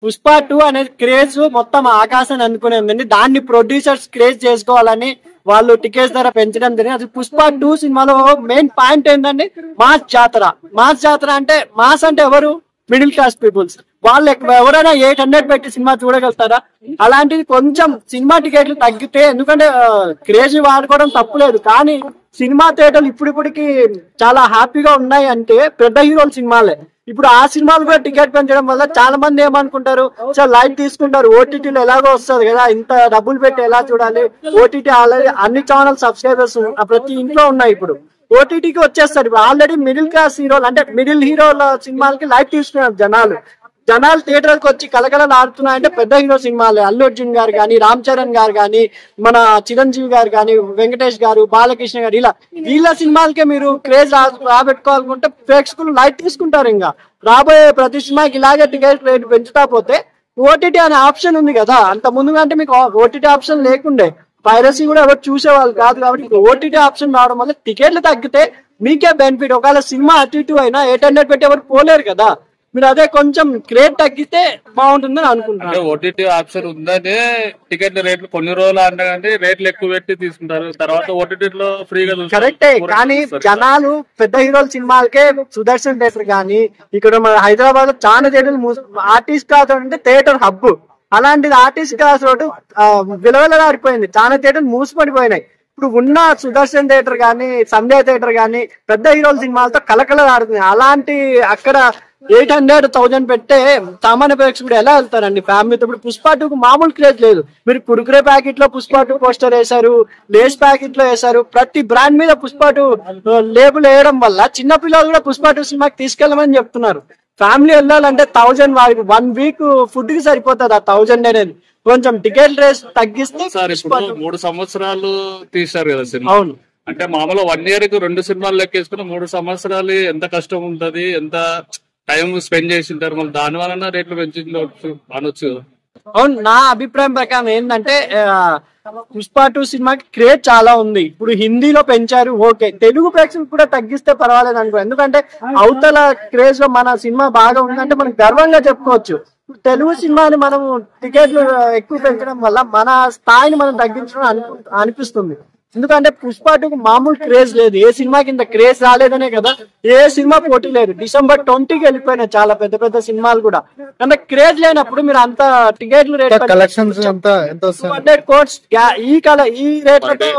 పుష్ప 2 అనేది క్రేజ్ మొత్తం ఆకాశాన్ని అనుకునేదండి. దాన్ని ప్రొడ్యూసర్స్ క్రేజ్ చేసుకోవాలని వాళ్ళు టికెట్స్ ధర పెంచడం జరిగింది. అది పుష్ప 2 సినిమాలో మెయిన్ పాయింట్ ఏంటంటే మాస్ జాతర. మాస్ జాతర అంటే మాస్ అంటే ఎవరు? Middle class peoples. వాళ్ళు ఎవరైనా 800 పెట్టి సినిమా చూడగలుగుతారా? అలాంటిది కొంచెం సినిమా టికెట్లు తగ్గితే, ఎందుకంటే క్రేజ్ వాడుకోవడం తప్పులేదు, కానీ సినిమా థియేటర్లు ఇప్పుడికి చాలా హ్యాపీగా ఉన్నాయి అంటే పెద్ద హీరోల సినిమాలే. ఇప్పుడు ఆ సినిమాలు కూడా టికెట్ పెంచడం వల్ల చాలా మంది ఏమనుకుంటారు, చాలా లైట్ తీసుకుంటారు. ఓటీటీలో ఎలాగో వస్తుంది కదా, ఇంత డబ్బులు పెట్టి ఎలా చూడాలి, ఓటీటీ ఆల్రెడీ అన్ని ఛానల్ సబ్స్క్రైబర్స్ ప్రతి ఇంట్లో ఉన్నాయి. ఇప్పుడు ఓటీటీకి వచ్చేస్తారు. ఇప్పుడు ఆల్రెడీ మిడిల్ క్లాస్ హీరోలు అంటే మిడిల్ హీరోల సినిమాలకి లైట్ తీసుకున్నారు జనాలు థియేటర్కి వచ్చి కలకలలు ఆడుతున్నాయంటే పెద్ద హీరో సినిమాలే. అల్లు అర్జున్ గారు కానీ, రామ్ చరణ్ గారు కానీ, మన చిరంజీవి గారు కానీ, వెంకటేష్ గారు, బాలకృష్ణ గారు, ఇలా వీళ్ళ సినిమాలకే మీరు క్రేజ్ రాబెట్టుకోవాలనుకుంటే ప్రేక్షకులు లైట్ తీసుకుంటారు. ఇంకా రాబోయే ప్రతి సినిమాకి ఇలాగే టికెట్ రేటు పెంచుతా పోతే ఓటీటీ అనే ఆప్షన్ ఉంది కదా. అంత ముందుగా అంటే మీకు ఓటీటీ ఆప్షన్ లేకుండే, పైరసీ కూడా ఎవరు చూసేవాళ్ళు కాదు. కాబట్టి ఓటీటీ ఆప్షన్ రావడం వల్ల టికెట్లు తగ్గితే మీకే బెనిఫిట్. ఒకవేళ సినిమా అటు ఇటు అయినా 800 పెట్టి ఎవరు పోలేరు కదా. మీరు అదే కొంచెం క్రేట్ తగ్గితే బాగుంటుందని అనుకుంటున్నారు. ఓటీటీ ఆప్షన్ ఉందనే టికెట్ల రేట్లు కొన్ని రోజులు అంటే రేట్లు ఎక్కువ పెట్టి తీసుకుంటారు, తర్వాత ఓటీటీలో ఫ్రీగా. కరెక్టే, కానీ జనాలు పెద్ద హీరోల సినిమాలకే సుదర్శన్ థియేటర్ కానీ, ఇక్కడ మన హైదరాబాద్ లో చాలా థియేటర్లు ఆర్టిస్ట్ క్లాస్ అంటే థియేటర్ హబ్, అలాంటిది ఆర్టిస్ట్ క్లాస్ రోడ్డు విలవిలలాడిపోయింది. చాలా థియేటర్లు మూసిపడిపోయినాయి. ఇప్పుడు ఉన్న సుదర్శన్ థియేటర్ కానీ, సంధ్యా థియేటర్ కానీ పెద్ద హీరోల సినిమాలతో కలకలలాడుతుంది. అలాంటి అక్కడ 800,000 పెట్టే సామాన్య ప్రేక్షకుడు ఎలా వెళ్తారండి ఫ్యామిలీతో? ఇప్పుడు పుష్ప 2 మామూలు క్రేజ్ లేదు. మీరు కురుకురే ప్యాకెట్ లో పుష్ప 2 పోస్టర్ వేశారు, లేస్ ప్యాకెట్ లో వేశారు, ప్రతి బ్రాండ్ మీద పుష్ప 2 లేబుల్ వేయడం వల్ల చిన్న పిల్లలు కూడా పుష్ప 2 సినిమాకి తీసుకెళ్ళమని చెప్తున్నారు. ఫ్యామిలీ వెళ్ళాలంటే 1000 వారికి 1 వీక్ ఫుడ్ కి సరిపోతుంది. ఆ 1000 అనేది కొంచెం టికెట్ రేస్ తగ్గిస్తే. 3 సంవత్సరాలు తీశారు కదా సినిమా. అవును, అంటే మామూలు 1 ఇయర్ కి 2 సినిమాలు లెక్కేసుకుని 3 సంవత్సరాలు ఎంత కష్టం ఉంటది, ఎంత టైం స్పెండ్ చేసి ఉంటారు. మళ్ళీ దాని వలన రేట్లు పెంచవచ్చు అనొచ్చు. అవును, నా అభిప్రాయం ప్రకారం ఏంటంటే పుష్ప 2 సినిమాకి క్రేజ్ చాలా ఉంది. ఇప్పుడు హిందీలో పెంచారు, ఓకే, తెలుగు ప్రేక్షకులు కూడా తగ్గిస్తే పర్వాలేదు అనుకో. ఎందుకంటే అవతల క్రేజ్ లో మన సినిమా బాగా ఉందంటే మనం గర్వంగా చెప్పుకోవచ్చు. తెలుగు సినిమాని మనం టికెట్లు ఎక్కువ పెంచడం వల్ల మన స్థాయిని మనం తగ్గించడం అనిపిస్తుంది. ఎందుకంటే పుష్ప 2 మామూలు క్రేజ్ లేదు. ఏ సినిమాకి ఇంత క్రేజ్ రాలేదనే కదా ఏ సినిమా పోటీ లేదు. December 20కి వెళ్ళిపోయినాయి చాలా పెద్ద పెద్ద సినిమాలు కూడా. అంత క్రేజ్ లేనప్పుడు మీరు అంత టికెట్లు రేట్ కలెక్షన్స్ ఎంత 200 crores ఈ రేట్లతో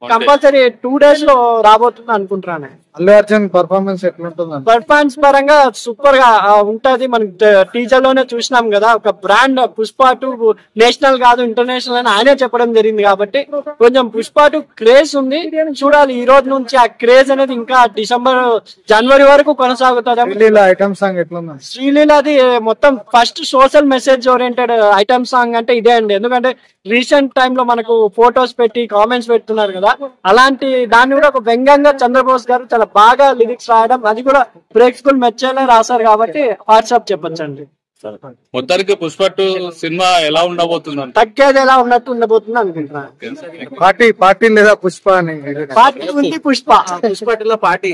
కంపల్సరీ 2 days లో రాబోతుంది అనుకుంటున్నాను. అల్లు అర్జున్ పర్ఫార్మెన్స్ ఎట్లుంటుంది? పర్ఫార్మెన్స్ పరంగా సూపర్ గా ఉంటది. మనం టీజర్ లోనే చూసినాం కదా, ఒక బ్రాండ్ పుష్ప 2 నేషనల్ కాదు ఇంటర్నేషనల్ అని ఆయనే చెప్పడం జరిగింది. కాబట్టి కొంచెం పుష్ప 2 క్రేజ్ ఉంది. చూడాలి ఈ రోజు నుంచి ఆ క్రేజ్ అనేది ఇంకా జనవరి వరకు కొనసాగుతుంది. ఐటమ్ సాంగ్ ఎట్లుంది? శ్రీలీలది మొత్తం first social message oriented item song అంటే ఇదే అండి. ఎందుకంటే రీసెంట్ టైమ్ లో మనకు ఫొటోస్ పెట్టి కామెంట్స్ పెడుతున్నారు కదా, అలాంటి దాన్ని కూడా ఒక వ్యంగ్యంగా చంద్రబోస్ గారు చాలా బాగా లిరిక్స్ రాయడం, అది కూడా ప్రేక్షకులు మెచ్చేలా రాశారు. కాబట్టి వాట్సాప్ చెప్పొచ్చండి. మొత్తానికి పుష్ప 2 సినిమా ఎలా ఉండబోతుంది? తగ్గేది ఎలా ఉన్నట్టు ఉండబోతుంది అనుకుంటున్నాను. పార్టీ లేదా పుష్ప అని పార్టీ ఉంది, పుష్ప 2లో పార్టీ